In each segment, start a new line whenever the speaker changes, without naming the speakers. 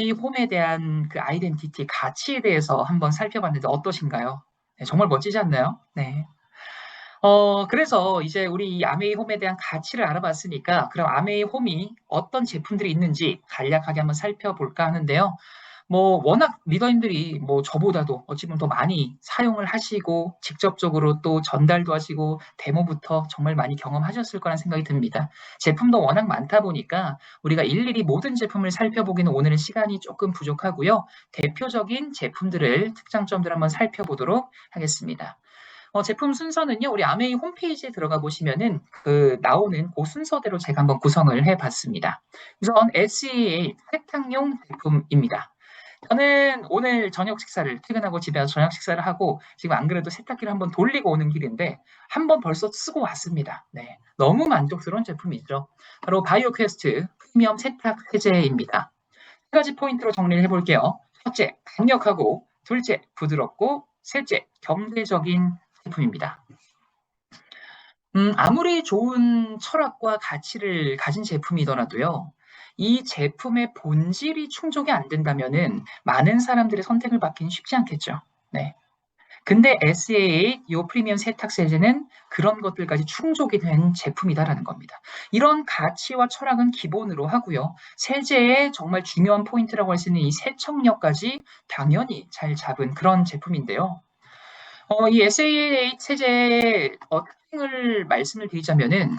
이 홈에 대한 그 아이덴티티, 가치에 대해서 한번 살펴봤는데 어떠신가요? 네, 정말 멋지지 않나요? 네. 그래서 이제 우리 이 아메이 홈에 대한 가치를 알아봤으니까 그럼 아메이 홈이 어떤 제품들이 있는지 간략하게 한번 살펴볼까 하는데요. 뭐 워낙 리더님들이 뭐 저보다도 어찌 보면 더 많이 사용을 하시고 직접적으로 또 전달도 하시고 데모부터 정말 많이 경험하셨을 거란 생각이 듭니다. 제품도 워낙 많다 보니까 우리가 일일이 모든 제품을 살펴보기는 오늘은 시간이 조금 부족하고요. 대표적인 제품들을 특장점들 한번 살펴보도록 하겠습니다. 제품 순서는요, 우리 아메이 홈페이지에 들어가 보시면은 그 나오는 그 순서대로 제가 한번 구성을 해봤습니다. 우선 SEA 세탁용 제품입니다. 저는 오늘 저녁 식사를 퇴근하고 집에 와서 저녁 식사를 하고 지금 안 그래도 세탁기를 한번 돌리고 오는 길인데 한번 벌써 쓰고 왔습니다. 네, 너무 만족스러운 제품이죠. 바로 바이오 퀘스트 프리미엄 세탁 세제입니다. 세 가지 포인트로 정리를 해볼게요. 첫째, 강력하고 둘째, 부드럽고 셋째, 경제적인 제품입니다. 아무리 좋은 철학과 가치를 가진 제품이더라도요. 이 제품의 본질이 충족이 안 된다면은 많은 사람들의 선택을 받기는 쉽지 않겠죠. 네. 근데 SAA 요 프리미엄 세탁 세제는 그런 것들까지 충족이 된 제품이다라는 겁니다. 이런 가치와 철학은 기본으로 하고요. 세제의 정말 중요한 포인트라고 할 수 있는 이 세척력까지 당연히 잘 잡은 그런 제품인데요. 이 SAA 체제의 특징을 말씀을 드리자면은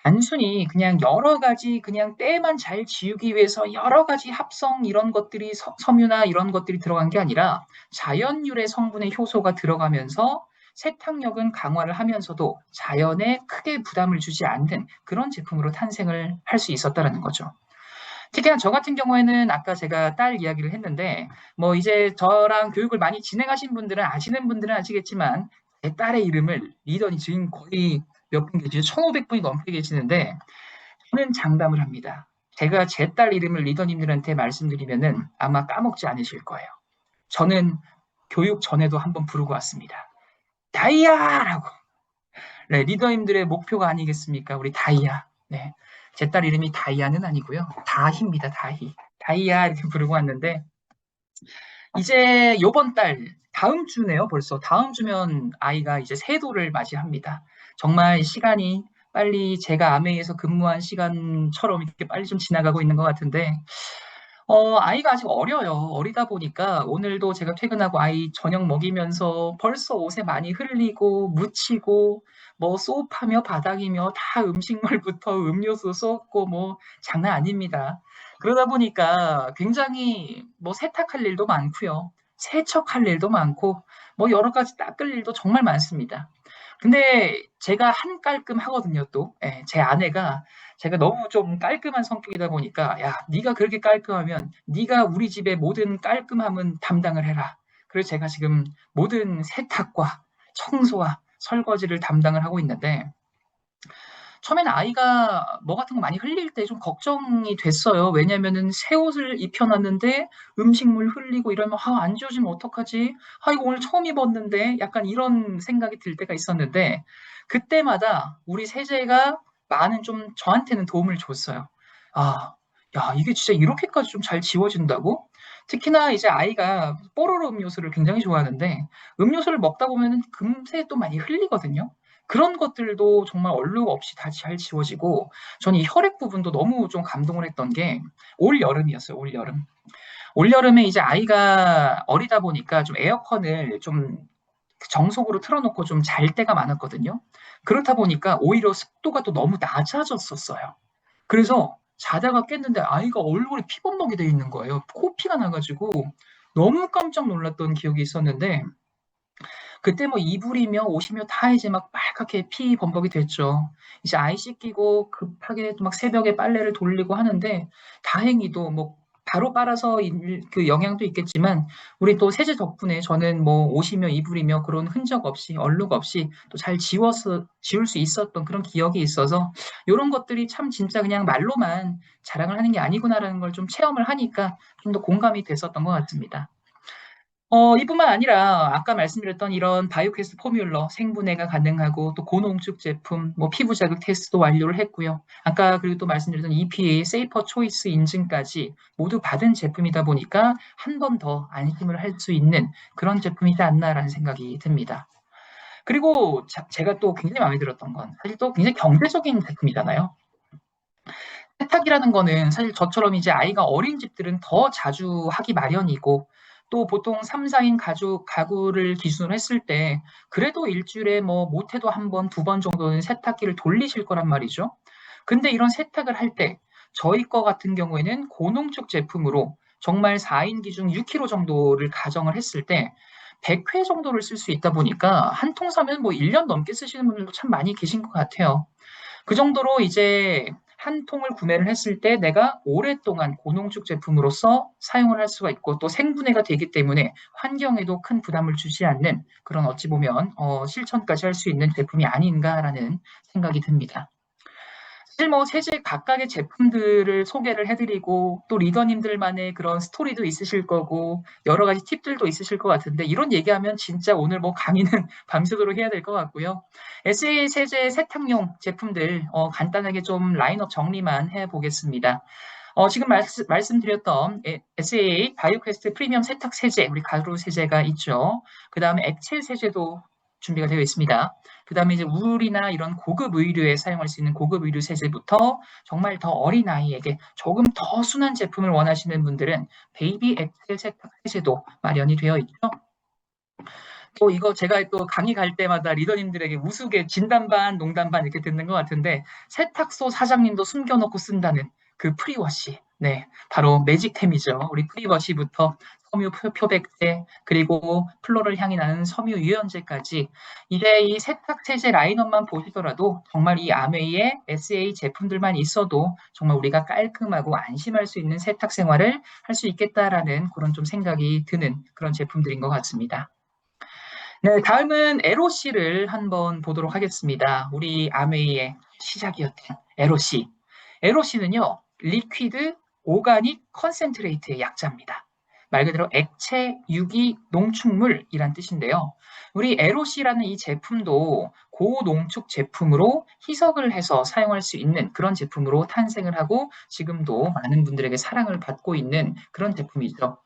단순히 그냥 여러 가지 그냥 때만 잘 지우기 위해서 여러 가지 합성 이런 것들이 섬유나 이런 것들이 들어간 게 아니라 자연유래 성분의 효소가 들어가면서 세탁력은 강화를 하면서도 자연에 크게 부담을 주지 않는 그런 제품으로 탄생을 할 수 있었다라는 거죠. 특히나 저 같은 경우에는 아까 제가 딸 이야기를 했는데 뭐 이제 저랑 교육을 많이 진행하신 분들은 아시는 분들은 아시겠지만 제 딸의 이름을 리더니 지금 거의 몇 분 계시죠? 1,500분이 넘게 계시는데 저는 장담을 합니다. 제가 제 딸 이름을 리더님들한테 말씀드리면은 아마 까먹지 않으실 거예요. 저는 교육 전에도 한번 부르고 왔습니다. 다이아라고. 네, 리더님들의 목표가 아니겠습니까? 우리 다이아. 네. 제 딸 이름이 다이아는 아니고요. 다희입니다. 다희. 다이아 이렇게 부르고 왔는데 이제 요번 달 다음 주네요. 벌써 다음 주면 아이가 이제 세도를 맞이합니다. 정말 시간이 빨리 제가 아메이에서 근무한 시간처럼 이렇게 빨리 좀 지나가고 있는 것 같은데 아이가 아직 어려요. 어리다 보니까 오늘도 제가 퇴근하고 아이 저녁 먹이면서 벌써 옷에 많이 흘리고 묻히고 뭐 소파며 바닥이며 다 음식물부터 음료수 쏟고 뭐 장난 아닙니다. 그러다 보니까 굉장히 뭐 세탁할 일도 많고요. 세척할 일도 많고 뭐 여러 가지 닦을 일도 정말 많습니다. 근데 제가 한 깔끔 하거든요, 또. 예, 제 아내가 제가 너무 좀 깔끔한 성격이다 보니까 야, 네가 그렇게 깔끔하면 네가 우리 집의 모든 깔끔함은 담당을 해라. 그래서 제가 지금 모든 세탁과 청소와 설거지를 담당을 하고 있는데 처음에는 아이가 뭐 같은 거 많이 흘릴 때 좀 걱정이 됐어요. 왜냐면은 새 옷을 입혀놨는데 음식물 흘리고 이러면 안 지워지면 어떡하지? 이거 오늘 처음 입었는데 약간 이런 생각이 들 때가 있었는데 그때마다 우리 세제가 많은 좀 저한테는 도움을 줬어요. 아, 야, 이게 진짜 이렇게까지 좀 잘 지워진다고? 특히나 이제 아이가 뽀로로 음료수를 굉장히 좋아하는데 음료수를 먹다 보면은 금세 또 많이 흘리거든요. 그런 것들도 정말 얼룩 없이 다 잘 지워지고 저는 이 혈액 부분도 너무 좀 감동을 했던 게 올 여름이었어요. 올 여름. 올 여름에 이제 아이가 어리다 보니까 좀 에어컨을 좀 정속으로 틀어놓고 좀 잘 때가 많았거든요. 그렇다 보니까 오히려 습도가 또 너무 낮아졌었어요. 그래서 자다가 깼는데 아이가 얼굴에 피범벅이 돼 있는 거예요. 코피가 나가지고 너무 깜짝 놀랐던 기억이 있었는데 그때 뭐 이불이며 옷이며 다 이제 막 빨갛게 피 범벅이 됐죠. 이제 아이 씻기고 급하게 또 막 새벽에 빨래를 돌리고 하는데 다행히도 뭐 바로 빨아서 그 영향도 있겠지만 우리 또 세제 덕분에 저는 뭐 옷이며 이불이며 그런 흔적 없이 얼룩 없이 또 잘 지워서 지울 수 있었던 그런 기억이 있어서 이런 것들이 참 진짜 그냥 말로만 자랑을 하는 게 아니구나라는 걸 좀 체험을 하니까 좀 더 공감이 됐었던 것 같습니다. 이뿐만 아니라 아까 말씀드렸던 이런 바이오캐스트 포뮬러 생분해가 가능하고 또 고농축 제품, 뭐 피부 자극 테스트도 완료를 했고요. 아까 그리고 또 말씀드렸던 EPA 세이퍼 초이스 인증까지 모두 받은 제품이다 보니까 한 번 더 안심을 할 수 있는 그런 제품이지 않나라는 생각이 듭니다. 그리고 제가 또 굉장히 마음에 들었던 건 사실 또 굉장히 경제적인 제품이잖아요. 세탁이라는 거는 사실 저처럼 이제 아이가 어린 집들은 더 자주 하기 마련이고 또 보통 3, 4인 가구를 기준으로 했을 때 그래도 일주일에 뭐 못해도 한 번, 두 번 정도는 세탁기를 돌리실 거란 말이죠. 근데 이런 세탁을 할 때 저희 거 같은 경우에는 고농축 제품으로 정말 4인 기준 6kg 정도를 가정을 했을 때 100회 정도를 쓸 수 있다 보니까 한 통 사면 뭐 1년 넘게 쓰시는 분들도 참 많이 계신 것 같아요. 그 정도로 이제 한 통을 구매를 했을 때 내가 오랫동안 고농축 제품으로서 사용을 할 수가 있고 또 생분해가 되기 때문에 환경에도 큰 부담을 주지 않는 그런 어찌 보면 실천까지 할 수 있는 제품이 아닌가라는 생각이 듭니다. 사실 뭐 세제 각각의 제품들을 소개를 해드리고 또 리더님들만의 그런 스토리도 있으실 거고 여러 가지 팁들도 있으실 것 같은데 이런 얘기하면 진짜 오늘 뭐 강의는 밤새도록 해야 될 것 같고요. SA 세제 세탁용 제품들 간단하게 좀 라인업 정리만 해보겠습니다. 지금 말씀드렸던 SAA 바이오퀘스트 프리미엄 세탁 세제, 우리 가루 세제가 있죠. 그 다음에 액체 세제도 준비가 되어 있습니다. 그 다음에 이제 우울이나 이런 고급 의류에 사용할 수 있는 고급 의류 세제부터 정말 더 어린 아이에게 조금 더 순한 제품을 원하시는 분들은 베이비 엑셀 세탁 세제도 마련이 되어 있죠. 또 이거 제가 또 강의 갈 때마다 리더님들에게 우스개 진담 반 농담 반 이렇게 듣는 것 같은데 세탁소 사장님도 숨겨놓고 쓴다는 그 프리워시. 네, 바로 매직템이죠. 우리 프리워시부터 섬유 표백제 그리고 플로럴 향이 나는 섬유 유연제까지 이제 이 세탁 세제 라인업만 보시더라도 정말 이 아메이의 SA 제품들만 있어도 정말 우리가 깔끔하고 안심할 수 있는 세탁 생활을 할 수 있겠다라는 그런 좀 생각이 드는 그런 제품들인 것 같습니다. 네, 다음은 LOC를 한번 보도록 하겠습니다. 우리 아메이의 시작이었던 LOC. LOC는요, 리퀴드 오가닉 컨센트레이트의 약자입니다. 말 그대로 액체 유기 농축물이란 뜻인데요. 우리 LOC라는 이 제품도 고농축 제품으로 희석을 해서 사용할 수 있는 그런 제품으로 탄생을 하고 지금도 많은 분들에게 사랑을 받고 있는 그런 제품이죠.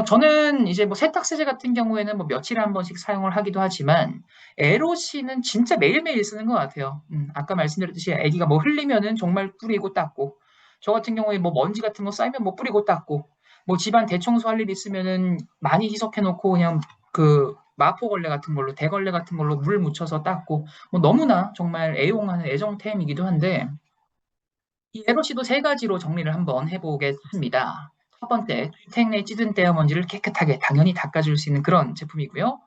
저는 이제 뭐 세탁세제 같은 경우에는 뭐 며칠에 한 번씩 사용을 하기도 하지만, LOC는 진짜 매일매일 쓰는 것 같아요. 아까 말씀드렸듯이 아기가 뭐 흘리면은 정말 뿌리고 닦고, 저 같은 경우에 뭐 먼지 같은 거 쌓이면 뭐 뿌리고 닦고, 뭐 집안 대청소 할 일 있으면은 많이 희석해놓고 그냥 그 마포걸레 같은 걸로, 대걸레 같은 걸로 물 묻혀서 닦고, 뭐 너무나 정말 애용하는 애정템이기도 한데, 이 LOC도 세 가지로 정리를 한번 해보겠습니다. 첫 번째, 주택 내 찌든 때와 먼지를 깨끗하게 당연히 닦아줄 수 있는 그런 제품이고요.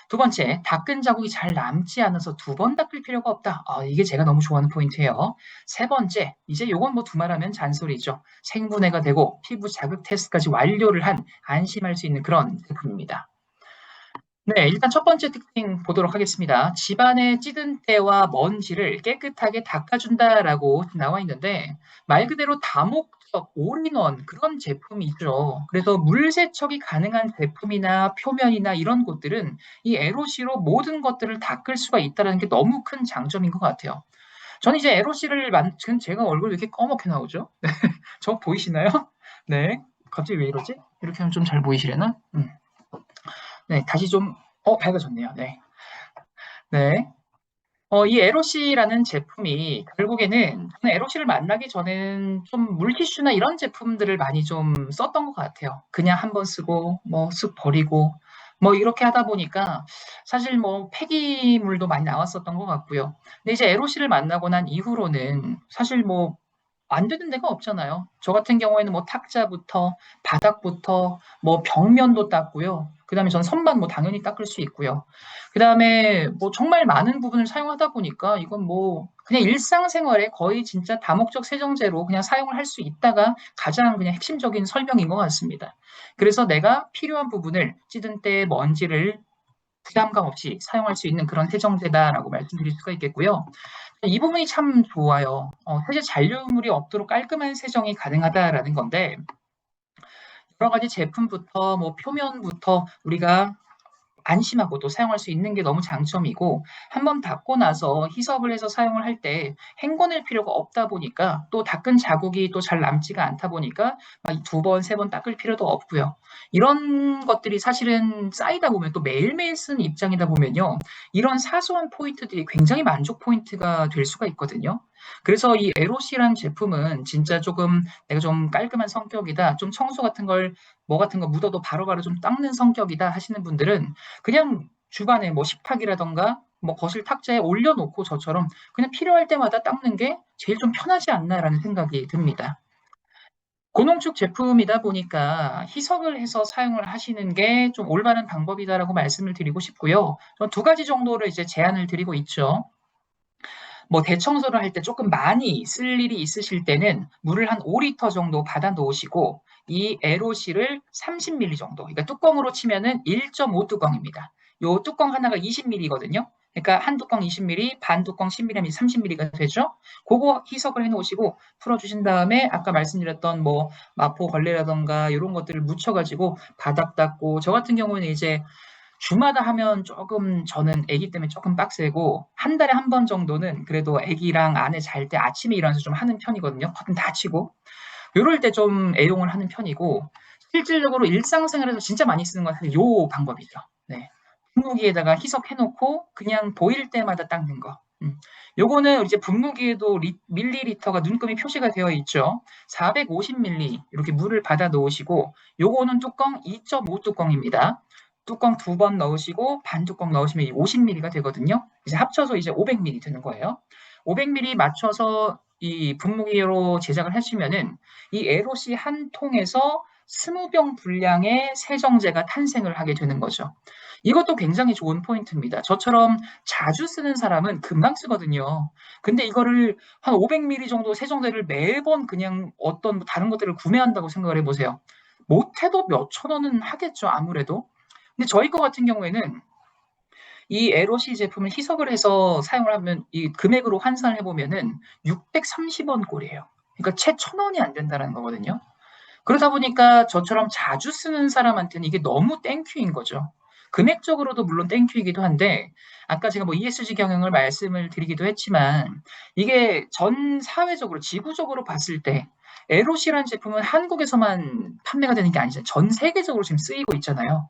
두 번째, 닦은 자국이 잘 남지 않아서 두 번 닦을 필요가 없다. 이게 제가 너무 좋아하는 포인트예요. 세 번째, 이제 요건 뭐 두말하면 잔소리죠. 생분해가 되고 피부 자극 테스트까지 완료를 한 안심할 수 있는 그런 제품입니다. 네, 일단 첫 번째 특징 보도록 하겠습니다. 집안의 찌든 때와 먼지를 깨끗하게 닦아준다라고 나와 있는데 말 그대로 다목적 올인원 그런 제품이죠. 그래서 물 세척이 가능한 제품이나 표면이나 이런 곳들은 이 LOC로 모든 것들을 닦을 수가 있다는 게 너무 큰 장점인 것 같아요. 저는 이제 LOC를 지금 제가 얼굴 왜 이렇게 꺼멓게 나오죠? 저 보이시나요? 네, 갑자기 왜 이러지? 이렇게 하면 좀 잘 보이시려나? 네, 다시 좀, 밝아졌네요. 네. 네. 이 LOC라는 제품이 결국에는 저는 LOC를 만나기 전에는 좀 물티슈나 이런 제품들을 많이 좀 썼던 것 같아요. 그냥 한번 쓰고 뭐 쓱 버리고 뭐 이렇게 하다 보니까 사실 뭐 폐기물도 많이 나왔었던 것 같고요. 근데 이제 LOC를 만나고 난 이후로는 사실 뭐 안 되는 데가 없잖아요. 저 같은 경우에는 뭐 탁자부터 바닥부터 뭐 벽면도 닦고요. 그다음에 전 선반 뭐 당연히 닦을 수 있고요. 그다음에 뭐 정말 많은 부분을 사용하다 보니까 이건 뭐 그냥 일상생활에 거의 진짜 다목적 세정제로 그냥 사용을 할 수 있다가 가장 그냥 핵심적인 설명인 것 같습니다. 그래서 내가 필요한 부분을 찌든 때 먼지를 부담감 없이 사용할 수 있는 그런 세정제다라고 말씀드릴 수가 있겠고요. 이 부분이 참 좋아요. 세제 잔류물이 없도록 깔끔한 세정이 가능하다라는 건데 여러 가지 제품부터 뭐 표면부터 우리가 안심하고 또 사용할 수 있는 게 너무 장점이고, 한번 닦고 나서 희석을 해서 사용을 할 때 헹궈낼 필요가 없다 보니까, 또 닦은 자국이 또 잘 남지가 않다 보니까 막 두 번, 세 번 닦을 필요도 없고요. 이런 것들이 사실은 쌓이다 보면, 또 매일매일 쓰는 입장이다 보면요, 이런 사소한 포인트들이 굉장히 만족 포인트가 될 수가 있거든요. 그래서 이 에로시라는 제품은 진짜 조금 내가 좀 깔끔한 성격이다, 좀 청소 같은 걸 뭐 같은 거 묻어도 바로바로 좀 닦는 성격이다 하시는 분들은 그냥 주방에 뭐 식탁이라던가 뭐 거실 탁자에 올려놓고 저처럼 그냥 필요할 때마다 닦는 게 제일 좀 편하지 않나라는 생각이 듭니다. 고농축 제품이다 보니까 희석을 해서 사용을 하시는 게 좀 올바른 방법이다라고 말씀을 드리고 싶고요. 두 가지 정도를 이제 제안을 드리고 있죠. 뭐 대청소를 할 때 조금 많이 쓸 일이 있으실 때는 물을 한 5리터 정도 받아 놓으시고, 이 에로실을 30ml 정도, 그러니까 뚜껑으로 치면은 1.5 뚜껑입니다. 요 뚜껑 하나가 20ml거든요. 그러니까 한 뚜껑 20ml, 반 뚜껑 10ml 하면 30ml가 되죠. 그거 희석을 해 놓으시고 풀어주신 다음에 아까 말씀드렸던 뭐 마포 걸레라던가 이런 것들을 묻혀가지고 바닥 닦고, 저 같은 경우는 이제 주마다 하면 조금, 저는 아기 때문에 조금 빡세고 한 달에 한 번 정도는 그래도 아기랑 아내 잘 때 아침에 일어나서 좀 하는 편이거든요. 커튼 다 치고. 요럴 때 좀 애용을 하는 편이고, 실질적으로 일상생활에서 진짜 많이 쓰는 건 사실 요 방법이죠. 네. 분무기에다가 희석해 놓고 그냥 보일 때마다 닦는 거. 요거는 이제 분무기에도 밀리리터가 눈금이 표시가 되어 있죠. 450ml 이렇게 물을 받아 놓으시고, 요거는 뚜껑 2.5 뚜껑입니다. 뚜껑 두 번 넣으시고 반 뚜껑 넣으시면 50ml가 되거든요. 이제 합쳐서 이제 500ml 되는 거예요. 500ml 맞춰서 이 분무기로 제작을 하시면은 이 에로시 한 통에서 20병 분량의 세정제가 탄생을 하게 되는 거죠. 이것도 굉장히 좋은 포인트입니다. 저처럼 자주 쓰는 사람은 금방 쓰거든요. 근데 이거를 한 500ml 정도 세정제를 매번 그냥 어떤 다른 것들을 구매한다고 생각을 해보세요. 못해도 몇천 원은 하겠죠, 아무래도. 근데 저희 거 같은 경우에는 이 에로시 제품을 희석을 해서 사용을 하면 이 금액으로 환산을 해보면은 630원 꼴이에요. 그러니까 채 1,000원이 안 된다는 거거든요. 그러다 보니까 저처럼 자주 쓰는 사람한테는 이게 너무 땡큐인 거죠. 금액적으로도 물론 땡큐이기도 한데, 아까 제가 뭐 ESG 경영을 말씀을 드리기도 했지만, 이게 전 사회적으로, 지구적으로 봤을 때 에로시라는 제품은 한국에서만 판매가 되는 게 아니잖아요. 전 세계적으로 지금 쓰이고 있잖아요.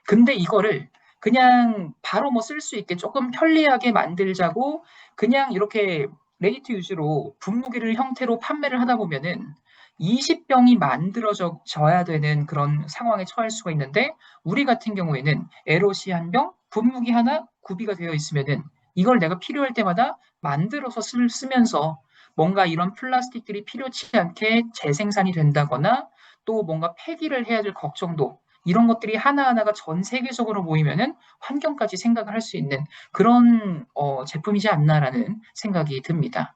근데 이거를 그냥 바로 뭐 쓸 수 있게 조금 편리하게 만들자고 그냥 이렇게 레디 투 유즈로 분무기를 형태로 판매를 하다 보면은 20병이 만들어져야 되는 그런 상황에 처할 수가 있는데, 우리 같은 경우에는 에로시 한 병, 분무기 하나 구비가 되어 있으면은 이걸 내가 필요할 때마다 만들어서 쓰면서 뭔가 이런 플라스틱들이 필요치 않게 재생산이 된다거나, 또 뭔가 폐기를 해야 될 걱정도, 이런 것들이 하나하나가 전 세계적으로 모이면은 환경까지 생각을 할 수 있는 그런 제품이지 않나라는 생각이 듭니다.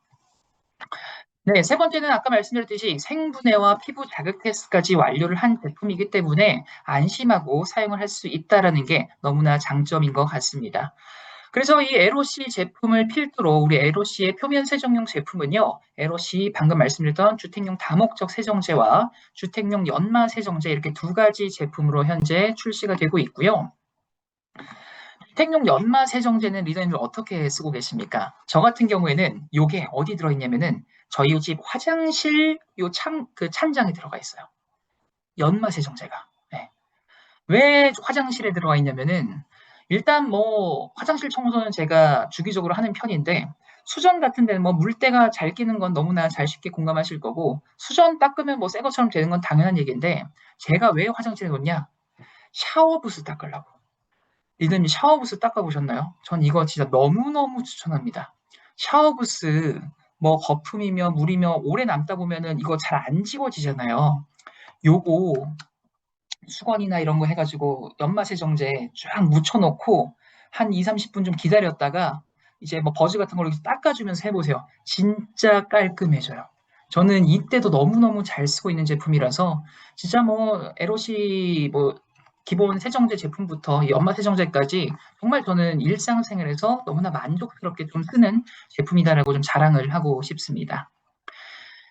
네, 세 번째는 아까 말씀드렸듯이 생분해와 피부 자극 테스트까지 완료를 한 제품이기 때문에 안심하고 사용을 할 수 있다라는 게 너무나 장점인 것 같습니다. 그래서 이 에로시 제품을 필두로 우리 에로시의 표면 세정용 제품은요, 에로시 방금 말씀드렸던 주택용 다목적 세정제와 주택용 연마 세정제, 이렇게 두 가지 제품으로 현재 출시가 되고 있고요. 주택용 연마 세정제는 리더님들 어떻게 쓰고 계십니까? 저 같은 경우에는 이게 어디 들어있냐면은 저희 집 화장실 요 그 찬장에 들어가 있어요. 연마 세정제가. 네. 왜 화장실에 들어가 있냐면은, 일단 뭐 화장실 청소는 제가 주기적으로 하는 편인데, 수전 같은 데는 뭐 물때가 잘 끼는 건 너무나 잘 쉽게 공감하실 거고, 수전 닦으면 뭐 새 것처럼 되는 건 당연한 얘기인데, 제가 왜 화장실에 놓냐? 샤워부스 닦으려고. 리더님 샤워부스 닦아보셨나요? 전 이거 진짜 너무너무 추천합니다. 샤워부스 뭐 거품이며 물이며 오래 남다 보면은 이거 잘 안 지워지잖아요. 요거 수건이나 이런 거 해가지고 연마세정제 쫙 묻혀놓고 한 2, 30분 좀 기다렸다가 이제 뭐 버즈 같은 걸로 닦아주면서 해보세요. 진짜 깔끔해져요. 저는 이때도 너무너무 잘 쓰고 있는 제품이라서 진짜 뭐 에로시 뭐 기본 세정제 제품부터 연마 세정제까지 정말 저는 일상생활에서 너무나 만족스럽게 좀 쓰는 제품이다라고 좀 자랑을 하고 싶습니다.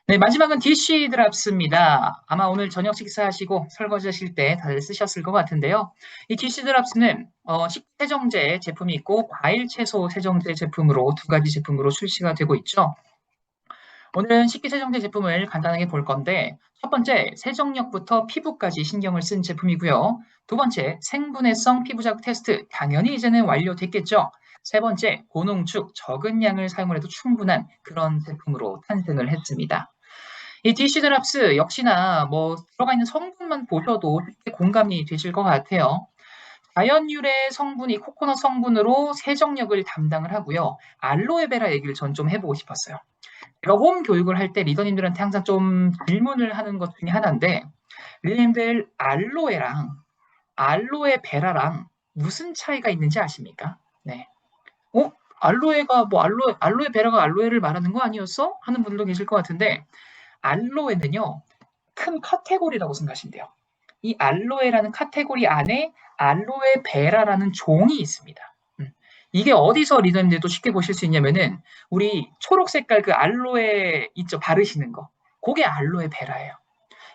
네, 마지막은 DC 드랍스입니다. 아마 오늘 저녁 식사하시고 설거지 하실 때 다들 쓰셨을 것 같은데요. 이 DC 드랍스는 식세정제 제품이 있고 과일 채소 세정제 제품으로 두 가지 제품으로 출시가 되고 있죠. 오늘은 식기세정제 제품을 간단하게 볼 건데 첫 번째, 세정력부터 피부까지 신경을 쓴 제품이고요. 두 번째, 생분해성 피부자극 테스트, 당연히 이제는 완료됐겠죠. 세 번째, 고농축, 적은 양을 사용을 해도 충분한 그런 제품으로 탄생을 했습니다. 이 DC 드랍스 역시나 뭐 들어가 있는 성분만 보셔도 쉽게 공감이 되실 것 같아요. 자연 유래 성분이 코코넛 성분으로 세정력을 담당을 하고요. 알로에베라 얘기를 전 좀 해보고 싶었어요. 제가 홈 교육을 할 때 리더님들한테 항상 좀 질문을 하는 것 중에 하나인데, 리더님들 알로에 베라랑 무슨 차이가 있는지 아십니까? 네. 어? 알로에가 뭐 알로에 베라가 알로에를 말하는 거 아니었어? 하는 분들도 계실 것 같은데, 알로에는요, 큰 카테고리라고 생각하시면 돼요. 이 알로에라는 카테고리 안에 알로에 베라라는 종이 있습니다. 이게 어디서 리더님들도 쉽게 보실 수 있냐면은 우리 초록 색깔 그 알로에 있죠, 바르시는 거. 그게 알로에 베라예요.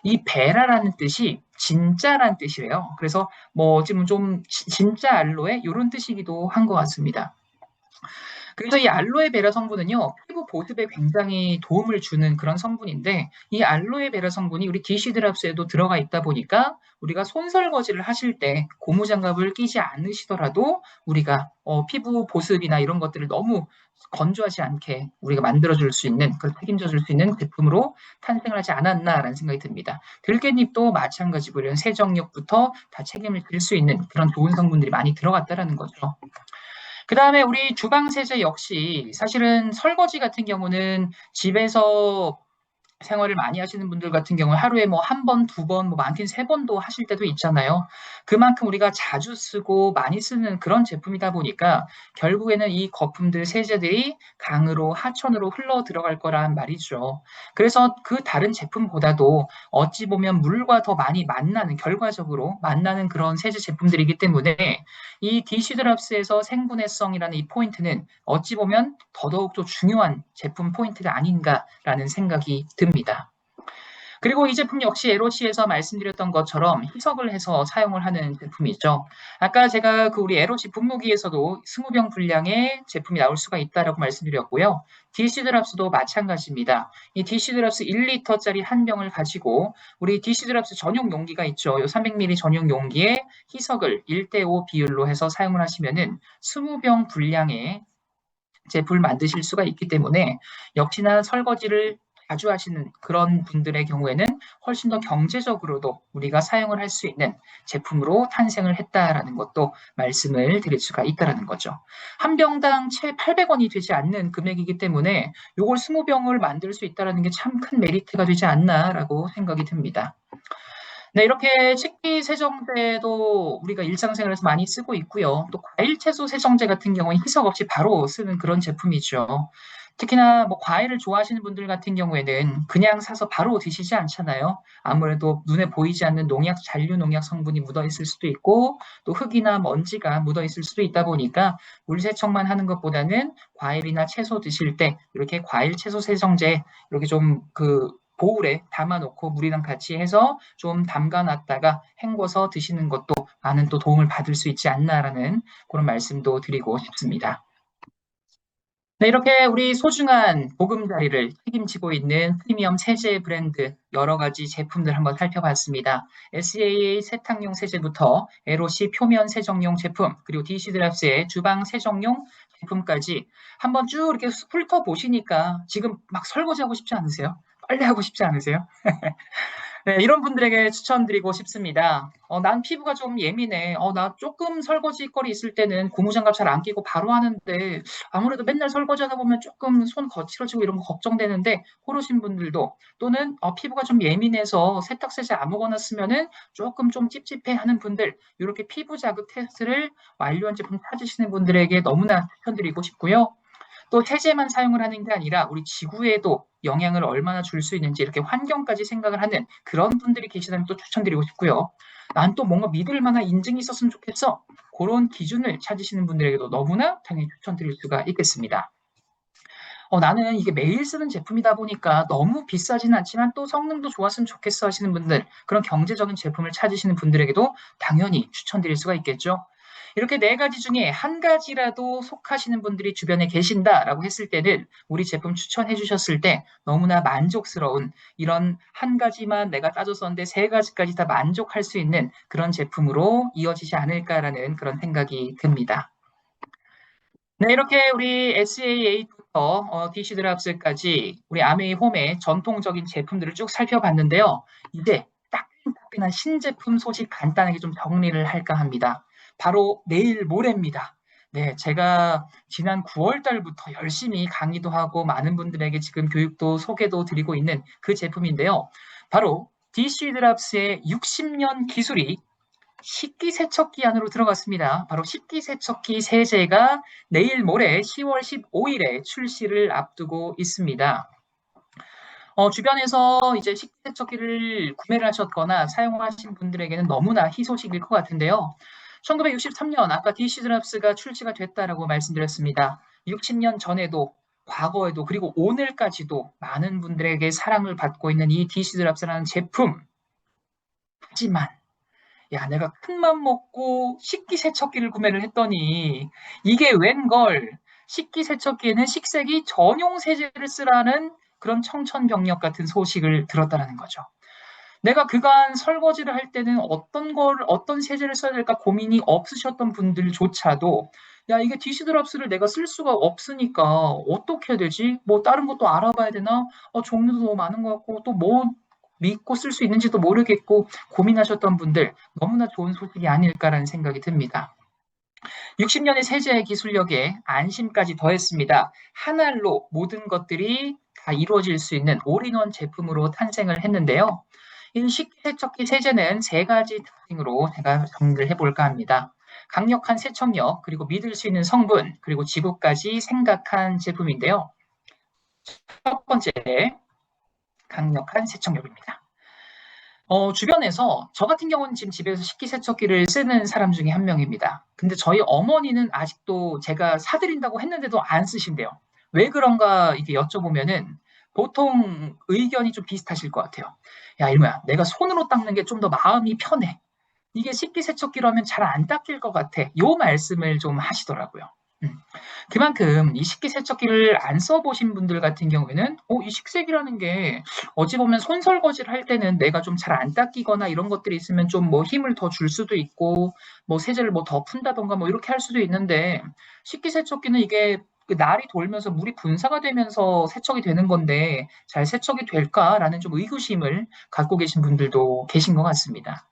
이 베라라는 뜻이 진짜란 뜻이래요. 그래서 뭐 지금 좀 진짜 알로에 이런 뜻이기도 한 것 같습니다. 그래서 이 알로에베라 성분은요, 피부 보습에 굉장히 도움을 주는 그런 성분인데, 이 알로에베라 성분이 우리 디시드랍스에도 들어가 있다 보니까 우리가 손 설거지를 하실 때 고무장갑을 끼지 않으시더라도 우리가 피부 보습이나 이런 것들을 너무 건조하지 않게 우리가 만들어줄 수 있는, 그걸 책임져 줄 수 있는 제품으로 탄생을 하지 않았나라는 생각이 듭니다. 들깻잎도 마찬가지고 이런 세정력부터 다 책임을 질 수 있는 그런 좋은 성분들이 많이 들어갔다라는 거죠. 그 다음에 우리 주방 세제 역시 사실은 설거지 같은 경우는 집에서 생활을 많이 하시는 분들 같은 경우 하루에 뭐 한 번, 두 번, 뭐 많게는 세 번도 하실 때도 있잖아요. 그만큼 우리가 자주 쓰고 많이 쓰는 그런 제품이다 보니까 결국에는 이 거품들, 세제들이 강으로 하천으로 흘러 들어갈 거란 말이죠. 그래서 그 다른 제품보다도 어찌 보면 물과 더 많이 만나는, 결과적으로 만나는 그런 세제 제품들이기 때문에 이 디시드랍스에서 생분해성이라는 이 포인트는 어찌 보면 더더욱 중요한 제품 포인트가 아닌가라는 생각이 듭니다. 그리고 이 제품 역시 에로시에서 말씀드렸던 것처럼 희석을 해서 사용을 하는 제품이죠. 아까 제가 그 우리 에로시 분무기에서도 20병 분량의 제품이 나올 수가 있다라고 말씀드렸고요. 디시드랍스도 마찬가지입니다. 이 디시드랍스 1리터짜리 한 병을 가지고 우리 디시드랍스 전용 용기가 있죠. 이 300ml 전용 용기에 희석을 1대5 비율로 해서 사용을 하시면은 20병 분량의 제품을 만드실 수가 있기 때문에 역시나 설거지를 자주 하시는 그런 분들의 경우에는 훨씬 더 경제적으로도 우리가 사용을 할 수 있는 제품으로 탄생을 했다라는 것도 말씀을 드릴 수가 있다라는 거죠. 한 병당 채 800원이 되지 않는 금액이기 때문에 이걸 20병을 만들 수 있다라는 게 참 큰 메리트가 되지 않나라고 생각이 듭니다. 네, 이렇게 식기세정제도 우리가 일상생활에서 많이 쓰고 있고요. 또 과일 채소 세정제 같은 경우는 희석 없이 바로 쓰는 그런 제품이죠. 특히나 뭐 과일을 좋아하시는 분들 같은 경우에는 그냥 사서 바로 드시지 않잖아요. 아무래도 눈에 보이지 않는 농약, 잔류 농약 성분이 묻어 있을 수도 있고 또 흙이나 먼지가 묻어 있을 수도 있다 보니까 물 세척만 하는 것보다는 과일이나 채소 드실 때 이렇게 과일 채소 세정제 이렇게 좀그 보울에 담아놓고 물이랑 같이 해서 좀 담가놨다가 헹궈서 드시는 것도 많은 또 도움을 받을 수 있지 않나라는 그런 말씀도 드리고 싶습니다. 네, 이렇게 우리 소중한 보금자리를 책임지고 있는 프리미엄 세제 브랜드 여러 가지 제품들 한번 살펴봤습니다. SAA 세탁용 세제부터 LOC 표면 세정용 제품, 그리고 DC드랍스의 주방 세정용 제품까지 한번 쭉 이렇게 훑어보시니까 지금 막 설거지하고 싶지 않으세요? 빨래 하고 싶지 않으세요? 네, 이런 분들에게 추천드리고 싶습니다. 난 피부가 좀 예민해. 나 조금 설거지 거리 있을 때는 고무장갑 잘 안 끼고 바로 하는데 아무래도 맨날 설거지 하다 보면 조금 손 거칠어지고 이런 거 걱정되는데 그러신 분들도 또는 피부가 좀 예민해서 세탁세제 아무거나 쓰면은 조금 좀 찝찝해 하는 분들 이렇게 피부 자극 테스트를 완료한 제품 찾으시는 분들에게 너무나 추천드리고 싶고요. 또 세제만 사용을 하는 게 아니라 우리 지구에도 영향을 얼마나 줄 수 있는지 이렇게 환경까지 생각을 하는 그런 분들이 계시다면 또 추천드리고 싶고요. 난 또 뭔가 믿을 만한 인증이 있었으면 좋겠어. 그런 기준을 찾으시는 분들에게도 너무나 당연히 추천드릴 수가 있겠습니다. 나는 이게 매일 쓰는 제품이다 보니까 너무 비싸지는 않지만 또 성능도 좋았으면 좋겠어 하시는 분들, 그런 경제적인 제품을 찾으시는 분들에게도 당연히 추천드릴 수가 있겠죠. 이렇게 네 가지 중에 한 가지라도 속하시는 분들이 주변에 계신다라고 했을 때는 우리 제품 추천해 주셨을 때 너무나 만족스러운, 이런 한 가지만 내가 따졌었는데 세 가지까지 다 만족할 수 있는 그런 제품으로 이어지지 않을까라는 그런 생각이 듭니다. 네, 이렇게 우리 SAA부터 DC 드랍스까지 우리 아메이 홈의 전통적인 제품들을 쭉 살펴봤는데요. 이제 따끈따끈한 신제품 소식 간단하게 좀 정리를 할까 합니다. 바로 내일 모레입니다. 네, 제가 지난 9월 달부터 열심히 강의도 하고 많은 분들에게 지금 교육도 소개도 드리고 있는 그 제품인데요. 바로 DC 드랍스의 60년 기술이 식기세척기 안으로 들어갔습니다. 바로 식기세척기 세제가 내일 모레 10월 15일에 출시를 앞두고 있습니다. 주변에서 이제 식기세척기를 구매를 하셨거나 사용하신 분들에게는 너무나 희소식일 것 같은데요. 1963년 아까 DC 드랍스가 출시가 됐다라고 말씀드렸습니다. 60년 전에도 과거에도 그리고 오늘까지도 많은 분들에게 사랑을 받고 있는 이 DC 드랍스라는 제품. 하지만 야, 내가 큰맘 먹고 식기세척기를 구매를 했더니 이게 웬걸, 식기세척기에는 식세기 전용 세제를 쓰라는 그런 청천벽력 같은 소식을 들었다라는 거죠. 내가 그간 설거지를 할 때는 어떤 세제를 써야 될까 고민이 없으셨던 분들조차도 야, 이게 디시드랍스를 내가 쓸 수가 없으니까 어떻게 해야 되지? 뭐 다른 것도 알아봐야 되나? 종류도 너무 많은 것 같고 또 뭐 믿고 쓸 수 있는지도 모르겠고 고민하셨던 분들 너무나 좋은 소식이 아닐까라는 생각이 듭니다. 60년의 세제 기술력에 안심까지 더했습니다. 한 알로 모든 것들이 다 이루어질 수 있는 올인원 제품으로 탄생을 했는데요. 이 식기세척기 세제는 세 가지 특징으로 제가 정리를 해볼까 합니다. 강력한 세척력, 그리고 믿을 수 있는 성분, 그리고 지구까지 생각한 제품인데요. 첫 번째, 강력한 세척력입니다. 주변에서 저 같은 경우는 지금 집에서 식기세척기를 쓰는 사람 중에 한 명입니다. 근데 저희 어머니는 아직도 제가 사드린다고 했는데도 안 쓰신대요. 왜 그런가 이렇게 여쭤보면은 보통 의견이 좀 비슷하실 것 같아요. 야, 이모야, 내가 손으로 닦는 게 좀 더 마음이 편해. 이게 식기세척기로 하면 잘 안 닦일 것 같아. 요 말씀을 좀 하시더라고요. 음. 그만큼 이 식기세척기를 안 써보신 분들 같은 경우에는 이 식세기라는 게 어찌 보면 손설거지를 할 때는 내가 좀 잘 안 닦이거나 이런 것들이 있으면 좀 뭐 힘을 더 줄 수도 있고 뭐 세제를 뭐 더 푼다던가 뭐 이렇게 할 수도 있는데 식기세척기는 이게 그 날이 돌면서 물이 분사가 되면서 세척이 되는 건데 잘 세척이 될까라는 좀 의구심을 갖고 계신 분들도 계신 것 같습니다.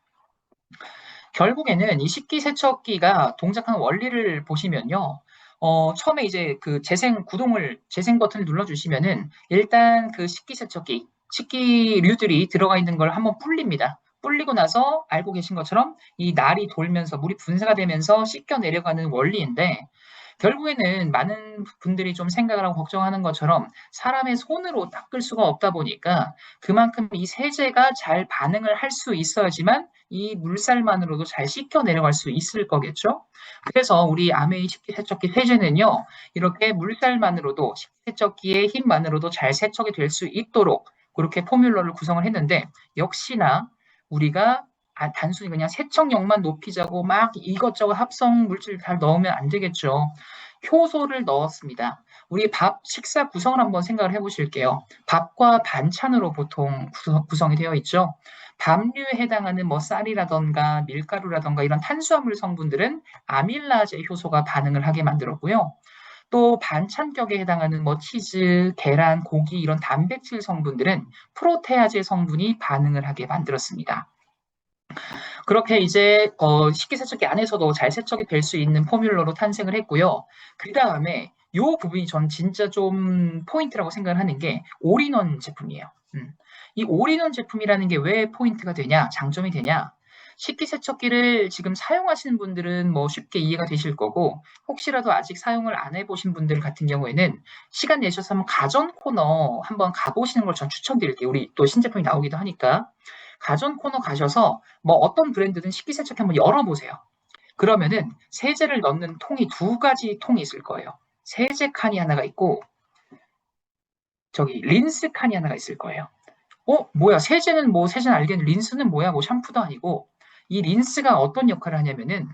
결국에는 이 식기세척기가 동작하는 원리를 보시면요. 처음에 이제 그 재생 버튼을 눌러주시면은 일단 그 식기세척기, 식기류들이 들어가 있는 걸 한번 불립니다. 불리고 나서 알고 계신 것처럼 이 날이 돌면서 물이 분사가 되면서 씻겨 내려가는 원리인데 결국에는 많은 분들이 좀 생각을 하고 걱정하는 것처럼 사람의 손으로 닦을 수가 없다 보니까 그만큼 이 세제가 잘 반응을 할 수 있어야지만 이 물살만으로도 잘 씻겨 내려갈 수 있을 거겠죠. 그래서 우리 아메이 식기세척기 세제는요, 이렇게 물살만으로도 식기세척기의 힘만으로도 잘 세척이 될 수 있도록 그렇게 포뮬러를 구성을 했는데 역시나 우리가 단순히 그냥 세척력만 높이자고 막 이것저것 합성 물질 잘 넣으면 안 되겠죠. 효소를 넣었습니다. 우리 밥 식사 구성을 한번 생각을 해보실게요. 밥과 반찬으로 보통 구성이 되어 있죠. 밥류에 해당하는 뭐 쌀이라던가 밀가루라던가 이런 탄수화물 성분들은 아밀라제 효소가 반응을 하게 만들었고요. 또 반찬격에 해당하는 뭐 치즈, 계란, 고기 이런 단백질 성분들은 프로테아제 성분이 반응을 하게 만들었습니다. 그렇게 이제 식기세척기 안에서도 잘 세척이 될 수 있는 포뮬러로 탄생을 했고요. 그 다음에 요 부분이 전 진짜 좀 포인트라고 생각을 하는 게 올인원 제품이에요. 이 올인원 제품이라는 게 왜 포인트가 되냐, 장점이 되냐? 식기세척기를 지금 사용하시는 분들은 뭐 쉽게 이해가 되실 거고 혹시라도 아직 사용을 안 해보신 분들 같은 경우에는 시간 내셔서 한번 가전 코너 한번 가보시는 걸 전 추천드릴게요. 우리 또 신제품이 나오기도 하니까. 가전 코너 가셔서 뭐 어떤 브랜드든 식기세척기 한번 열어보세요. 그러면은 세제를 넣는 통이 두 가지 통이 있을 거예요. 세제 칸이 하나가 있고 저기 린스 칸이 하나가 있을 거예요. 뭐야, 세제는 뭐, 세제는 알겠는데, 린스는 뭐야, 뭐, 샴푸도 아니고, 이 린스가 어떤 역할을 하냐면은,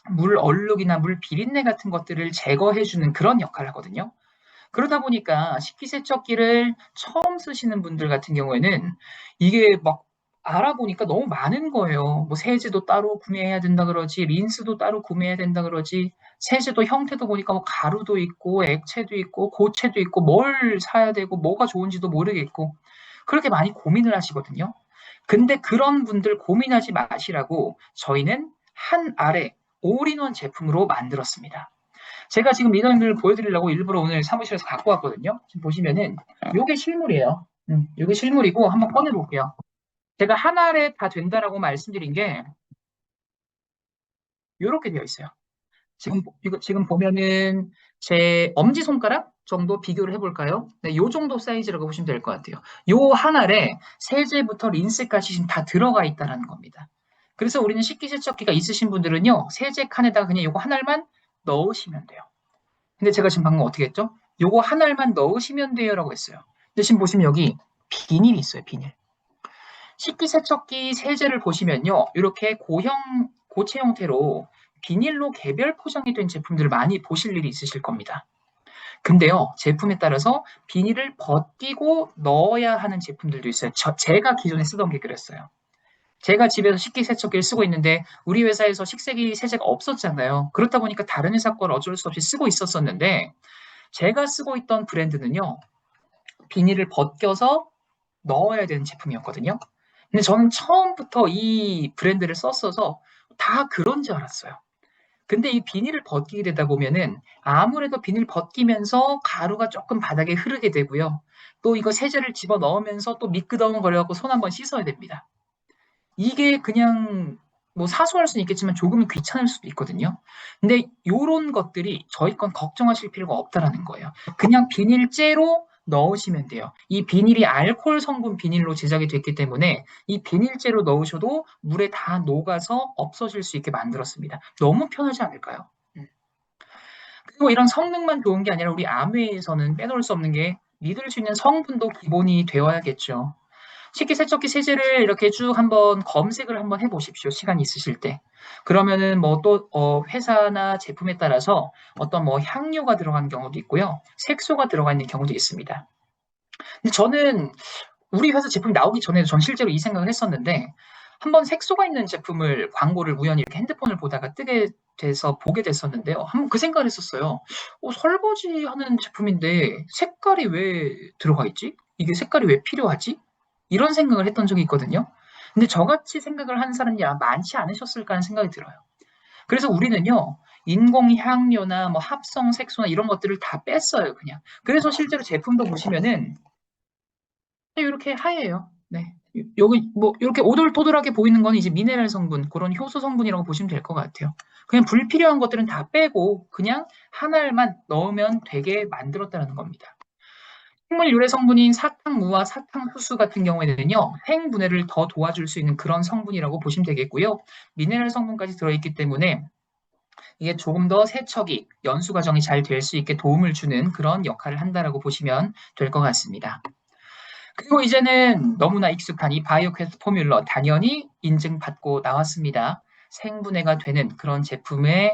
물 얼룩이나 물 비린내 같은 것들을 제거해주는 그런 역할을 하거든요. 그러다 보니까 식기세척기를 처음 쓰시는 분들 같은 경우에는 이게 막 알아보니까 너무 많은 거예요. 뭐 세제도 따로 구매해야 된다 그러지, 린스도 따로 구매해야 된다 그러지, 세제도 형태도 보니까 뭐 가루도 있고, 액체도 있고, 고체도 있고, 뭘 사야 되고, 뭐가 좋은지도 모르겠고, 그렇게 많이 고민을 하시거든요. 근데 그런 분들 고민하지 마시라고 저희는 한 알에 올인원 제품으로 만들었습니다. 제가 지금 인원을 보여드리려고 일부러 오늘 사무실에서 갖고 왔거든요. 지금 보시면은 요게 실물이에요. 요게 실물이고 한번 꺼내볼게요. 제가 한 알에 다 된다라고 말씀드린 게 요렇게 되어 있어요. 지금 보면은 제 엄지손가락 정도 비교를 해볼까요? 네, 요 정도 사이즈라고 보시면 될 것 같아요. 요 한 알에 세제부터 린스까지 지금 다 들어가 있다는 겁니다. 그래서 우리는 식기세척기가 있으신 분들은요, 세제 칸에다가 그냥 요거 한 알만 넣으시면 돼요. 근데 제가 지금 방금 어떻게 했죠? 요거 한 알만 넣으시면 돼요라고 했어요. 근데 지금 보시면 여기 비닐이 있어요, 비닐. 식기세척기 세제를 보시면요, 이렇게 고체 형태로 비닐로 개별 포장이 된 제품들을 많이 보실 일이 있으실 겁니다. 근데요, 제품에 따라서 비닐을 벗기고 넣어야 하는 제품들도 있어요. 제가 기존에 쓰던 게 그랬어요. 제가 집에서 식기세척기를 쓰고 있는데 우리 회사에서 식세기 세제가 없었잖아요. 그렇다 보니까 다른 회사 걸 어쩔 수 없이 쓰고 있었었는데 제가 쓰고 있던 브랜드는요, 비닐을 벗겨서 넣어야 되는 제품이었거든요. 근데 저는 처음부터 이 브랜드를 썼어서 다 그런 줄 알았어요. 근데 이 비닐을 벗기게 되다 보면은 아무래도 비닐 벗기면서 가루가 조금 바닥에 흐르게 되고요. 또 이거 세제를 집어 넣으면서 또 미끄덩거려갖고 손 한번 씻어야 됩니다. 이게 그냥 뭐 사소할 수는 있겠지만 조금 귀찮을 수도 있거든요. 근데 요런 것들이 저희 건 걱정하실 필요가 없다라는 거예요. 그냥 비닐째로 넣으시면 돼요. 이 비닐이 알코올 성분 비닐로 제작이 됐기 때문에 이 비닐째로 넣으셔도 물에 다 녹아서 없어질 수 있게 만들었습니다. 너무 편하지 않을까요? 그리고 이런 성능만 좋은 게 아니라 우리 아메에서는 빼놓을 수 없는 게 믿을 수 있는 성분도 기본이 되어야겠죠. 식기세척기 세제를 이렇게 쭉 한번 검색을 한번 해보십시오. 시간이 있으실 때. 그러면은 뭐 또 회사나 제품에 따라서 어떤 뭐 향료가 들어간 경우도 있고요. 색소가 들어가 있는 경우도 있습니다. 근데 저는 우리 회사 제품이 나오기 전에도 전 실제로 이 생각을 했었는데 한번 색소가 있는 제품을 광고를 우연히 이렇게 핸드폰을 보다가 뜨게 돼서 보게 됐었는데요. 한번 그 생각을 했었어요. 설거지하는 제품인데 색깔이 왜 들어가 있지? 이게 색깔이 왜 필요하지? 이런 생각을 했던 적이 있거든요. 근데 저같이 생각을 하는 사람이 아마 많지 않으셨을까 하는 생각이 들어요. 그래서 우리는요, 인공 향료나 뭐 합성 색소나 이런 것들을 다 뺐어요, 그냥. 그래서 실제로 제품도 보시면은 이렇게 하얘요. 네. 여기 뭐 이렇게 오돌토돌하게 보이는 건 이제 미네랄 성분, 그런 효소 성분이라고 보시면 될 것 같아요. 그냥 불필요한 것들은 다 빼고 그냥 한 알만 넣으면 되게 만들었다는 겁니다. 식물 유래 성분인 사탕무와 사탕수수 같은 경우에는요, 생분해를 더 도와줄 수 있는 그런 성분이라고 보시면 되겠고요. 미네랄 성분까지 들어있기 때문에 이게 조금 더 세척이, 연수 과정이 잘 될 수 있게 도움을 주는 그런 역할을 한다라고 보시면 될 것 같습니다. 그리고 이제는 너무나 익숙한 이 바이오퀘스트 포뮬러 당연히 인증받고 나왔습니다. 생분해가 되는 그런 제품에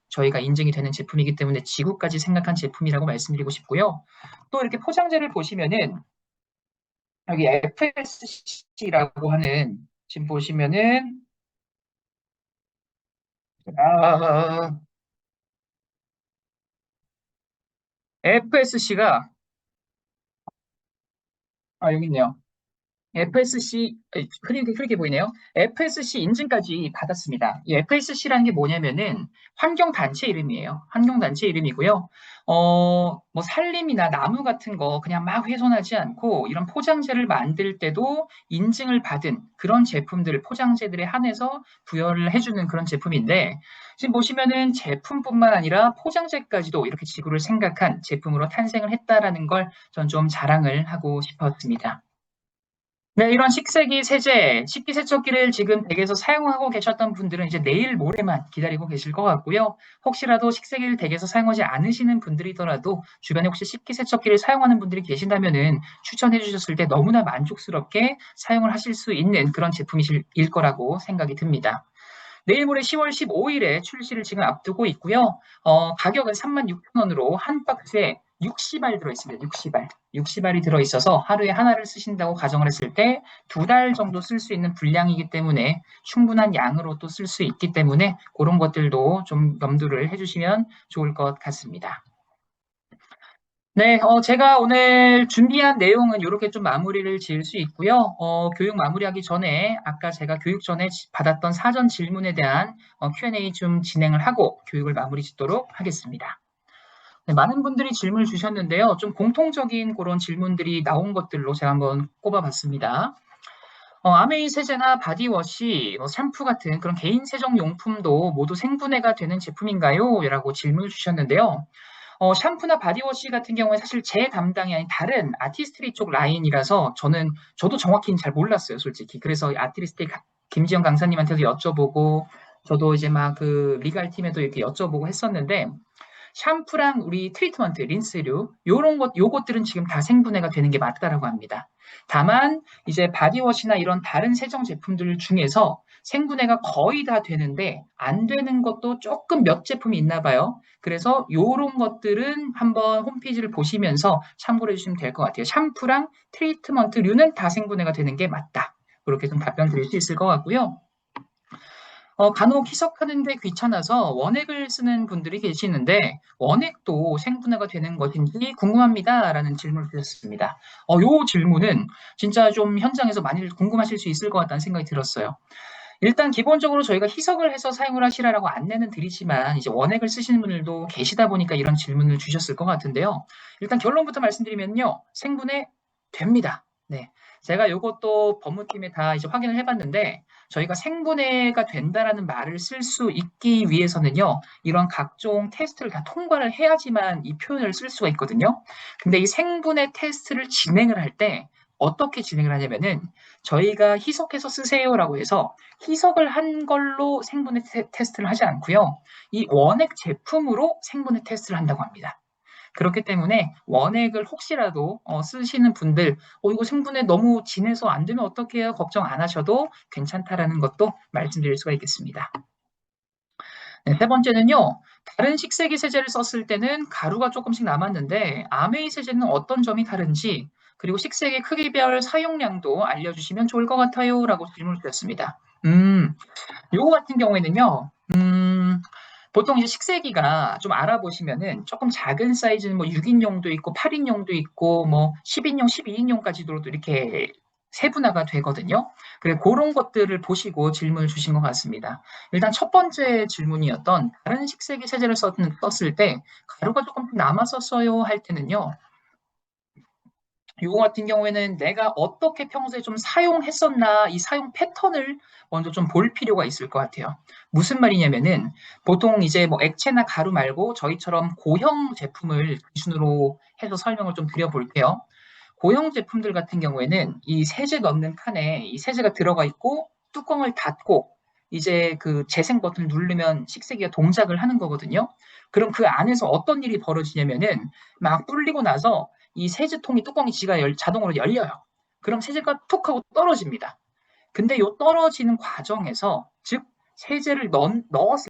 저희가 인증이 되는 제품이기 때문에 지구까지 생각한 제품이라고 말씀드리고 싶고요. 또 이렇게 포장재를 보시면은 여기 FSC라고 하는 지금 보시면은 아, FSC가 여기 있네요. FSC, 흐리게 보이네요. FSC 인증까지 받았습니다. 이 FSC라는 게 뭐냐면은 환경단체 이름이에요. 환경단체 이름이고요. 뭐 산림이나 나무 같은 거 그냥 막 훼손하지 않고 이런 포장재를 만들 때도 인증을 받은 그런 제품들, 포장재들에 한해서 부여를 해주는 그런 제품인데 지금 보시면은 제품뿐만 아니라 포장재까지도 이렇게 지구를 생각한 제품으로 탄생을 했다라는 걸 전 좀 자랑을 하고 싶었습니다. 네, 이런 식세기 세제, 식기세척기를 지금 댁에서 사용하고 계셨던 분들은 이제 내일 모레만 기다리고 계실 것 같고요. 혹시라도 식세기를 댁에서 사용하지 않으시는 분들이더라도 주변에 혹시 식기세척기를 사용하는 분들이 계신다면은 추천해 주셨을 때 너무나 만족스럽게 사용을 하실 수 있는 그런 제품이실 거라고 생각이 듭니다. 내일 모레 10월 15일에 출시를 지금 앞두고 있고요. 가격은 36,000원으로 한 박스에 60알 들어있습니다. 60알. 60알이 들어있어서 하루에 하나를 쓰신다고 가정을 했을 때 2달 정도 쓸 수 있는 분량이기 때문에 충분한 양으로 또 쓸 수 있기 때문에 그런 것들도 좀 염두를 해주시면 좋을 것 같습니다. 네, 제가 오늘 준비한 내용은 이렇게 좀 마무리를 지을 수 있고요. 교육 마무리하기 전에 아까 제가 교육 전에 받았던 사전 질문에 대한 Q&A 좀 진행을 하고 교육을 마무리 짓도록 하겠습니다. 네, 많은 분들이 질문을 주셨는데요. 좀 공통적인 그런 질문들이 나온 것들로 제가 한번 꼽아봤습니다. 아메이 세제나 바디워시, 샴푸 같은 그런 개인 세정 용품도 모두 생분해가 되는 제품인가요? 라고 질문을 주셨는데요. 샴푸나 바디워시 같은 경우에 사실 제 담당이 아닌 다른 아티스트리 쪽 라인이라서 저도 정확히는 잘 몰랐어요, 솔직히. 그래서 아티스트리 김지영 강사님한테도 여쭤보고, 저도 이제 막 그 리갈 팀에도 이렇게 여쭤보고 했었는데, 샴푸랑 우리 트리트먼트, 린스류, 요것들은 지금 다 생분해가 되는 게 맞다라고 합니다. 다만, 이제 바디워시나 이런 다른 세정 제품들 중에서 생분해가 거의 다 되는데, 안 되는 것도 조금 몇 제품이 있나 봐요. 그래서 요런 것들은 한번 홈페이지를 보시면서 참고를 해주시면 될 것 같아요. 샴푸랑 트리트먼트류는 다 생분해가 되는 게 맞다. 그렇게 좀 답변 드릴 수 있을 것 같고요. 간혹 희석하는 게 귀찮아서 원액을 쓰는 분들이 계시는데 원액도 생분해가 되는 것인지 궁금합니다라는 질문을 주셨습니다. 요 질문은 진짜 좀 현장에서 많이 궁금하실 수 있을 것 같다는 생각이 들었어요. 일단 기본적으로 저희가 희석을 해서 사용을 하시라고 안내는 드리지만 이제 원액을 쓰시는 분들도 계시다 보니까 이런 질문을 주셨을 것 같은데요. 일단 결론부터 말씀드리면요. 생분해 됩니다. 네. 제가 이것도 법무팀에 다 이제 확인을 해봤는데 저희가 생분해가 된다라는 말을 쓸 수 있기 위해서는요. 이런 각종 테스트를 다 통과를 해야지만 이 표현을 쓸 수가 있거든요. 근데 이 생분해 테스트를 진행을 할 때 어떻게 진행을 하냐면은 저희가 희석해서 쓰세요라고 해서 희석을 한 걸로 생분해 테스트를 하지 않고요. 이 원액 제품으로 생분해 테스트를 한다고 합니다. 그렇기 때문에 원액을 혹시라도 쓰시는 분들, 이거 생분해 너무 진해서 안 되면 어떻게 해요? 걱정 안 하셔도 괜찮다라는 것도 말씀드릴 수가 있겠습니다. 네, 세 번째는요. 다른 식세기 세제를 썼을 때는 가루가 조금씩 남았는데 아메이 세제는 어떤 점이 다른지 그리고 식세기 크기별 사용량도 알려주시면 좋을 것 같아요 라고 질문을 드렸습니다. 요거 같은 경우에는요, 보통 이제 식세기가 좀 알아보시면은 조금 작은 사이즈는 뭐 6인용도 있고 8인용도 있고 뭐 10인용, 12인용까지도 이렇게 세분화가 되거든요. 그래 그런 것들을 보시고 질문을 주신 것 같습니다. 일단 첫 번째 질문이었던 다른 식세기 세제를 썼을 때 가루가 조금 남았었어요 할 때는요. 이거 같은 경우에는 내가 어떻게 평소에 좀 사용했었나 이 사용 패턴을 먼저 좀 볼 필요가 있을 것 같아요. 무슨 말이냐면은 보통 이제 뭐 액체나 가루 말고 저희처럼 고형 제품을 기준으로 해서 설명을 좀 드려볼게요. 고형 제품들 같은 경우에는 이 세제 넣는 칸에 이 세제가 들어가 있고 뚜껑을 닫고 이제 그 재생 버튼을 누르면 식세기가 동작을 하는 거거든요. 그럼 그 안에서 어떤 일이 벌어지냐면은 막 불리고 나서 이 세제통이 뚜껑이 자동으로 열려요. 그럼 세제가 툭 하고 떨어집니다. 근데 이 떨어지는 과정에서 즉 세제를 넣었을